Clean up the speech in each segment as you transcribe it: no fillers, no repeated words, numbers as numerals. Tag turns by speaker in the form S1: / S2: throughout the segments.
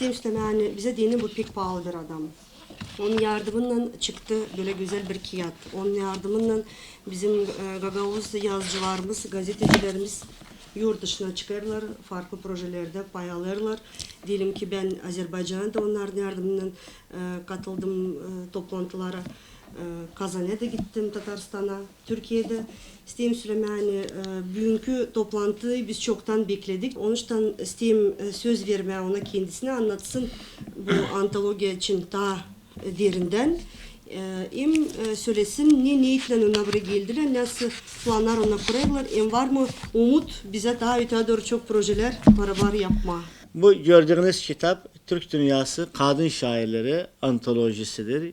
S1: Demiştim yani bize dini bu pek pahalı bir adam. Onun yardımından çıktı böyle güzel bir kağıt. Onun yardımından bizim Gagavuz yazıcılarımız, gazetecilerimiz yurt dışına çıkarlar, farklı projelerde pay alırlar. Diyelim ki ben Azerbaycan'da onların yardımından katıldım toplantılara. Kazan'a da gittim, Tataristan'a, Türkiye'de. İsteyim Süleymani, bugünkü toplantıyı biz çoktan bekledik. Onun için isteyim söz vermeye ona kendisine anlatsın bu antoloji için daha derinden. Hem söylesin ne niyetle ona buraya geldiler, nasıl planlar ona kurarlar, hem var mı umut bize daha öteye doğru çok projeler beraber yapma.
S2: Bu gördüğünüz kitap Türk Dünyası Kadın Şairleri antolojisidir.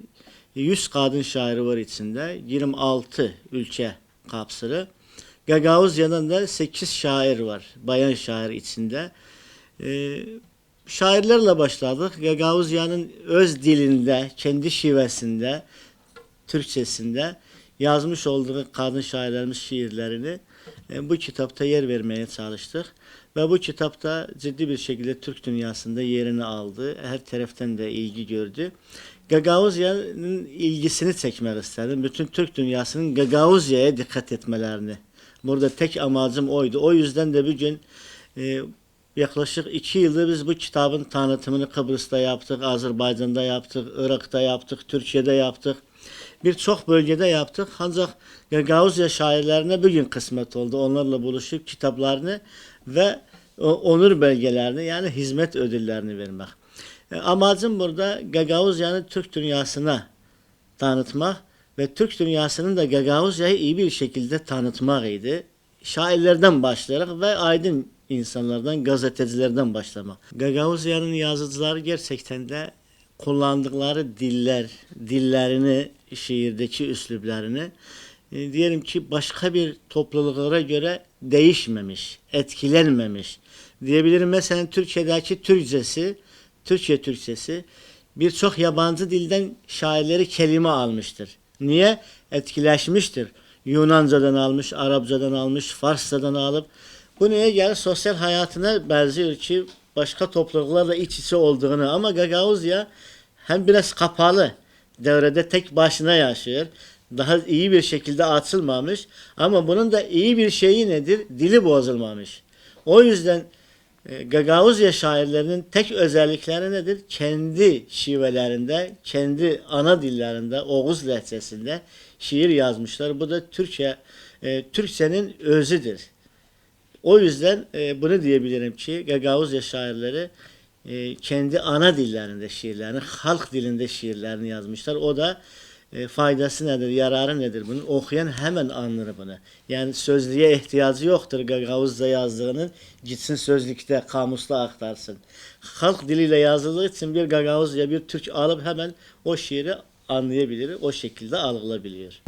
S2: 100 kadın şairi var içinde. 26 ülke kapsarı. Gagavuzya'dan da 8 şair var. Bayan şair içinde. Şairlerle başladık. Gagavuzya'nın öz dilinde, kendi şivesinde, Türkçesinde yazmış olduğu kadın şairlerimiz şiirlerini bu kitapta yer vermeye çalıştık. Ve bu kitapta ciddi bir şekilde Türk dünyasında yerini aldı. Her taraftan da ilgi gördü. Gagavuzya'nın ilgisini çekmek istedim. Bütün Türk dünyasının Gagavuzya'ya dikkat etmelerini. Burada tek amacım oydu. O yüzden de bugün yaklaşık 2 yıldır biz bu kitabın tanıtımını Kıbrıs'ta yaptık, Azerbaycan'da yaptık, Irak'ta yaptık, Türkiye'de yaptık. Birçok bölgede yaptık. Ancak Gagavuzya şairlerine bugün kısmet oldu. Onlarla buluşup kitaplarını ve onur belgelerini yani hizmet ödüllerini vermek. Amacım burada Gagavuzya'nı Türk dünyasına tanıtmak ve Türk dünyasının da Gagavuzya'yı iyi bir şekilde tanıtmak idi. Şairlerden başlayarak ve aydın insanlardan, gazetecilerden başlamak. Gagavuzya'nın yazıcıları gerçekten de kullandıkları dillerini, şiirdeki üsluplarını diyelim ki başka bir topluluklara göre değişmemiş, etkilenmemiş. Diyebilirim mesela Türkiye'deki Türkçe Türkçesi birçok yabancı dilden şairleri kelime almıştır. Niye? Etkileşmiştir. Yunancadan almış, Arapçadan almış, Farsçadan alıp bu neye gelir? Sosyal hayatına benziyor ki başka topluluklarla iç içe olduğunu ama Gagavuzya hem biraz kapalı devrede tek başına yaşıyor. Daha iyi bir şekilde açılmamış ama bunun da iyi bir şeyi nedir? Dili bozulmamış. O yüzden Gagavuzya şairlerinin tek özellikleri nedir? Kendi şivelerinde, kendi ana dillerinde, Oğuz lehçesinde şiir yazmışlar. Bu da Türkçenin özüdür. O yüzden bunu diyebilirim ki Gagavuzya şairleri kendi ana dillerinde şiirlerini, halk dilinde şiirlerini yazmışlar. O da faydası nedir, yararı nedir bunun? Okuyan hemen anlar bunu. Yani sözlüğe ihtiyacı yoktur Gagavuzca yazdığının. Gitsin sözlükte, kamusta aktarsın. Halk diliyle yazıldığı için bir Gagavuzya, bir Türk alıp hemen o şiiri anlayabilir, o şekilde algılayabiliyor.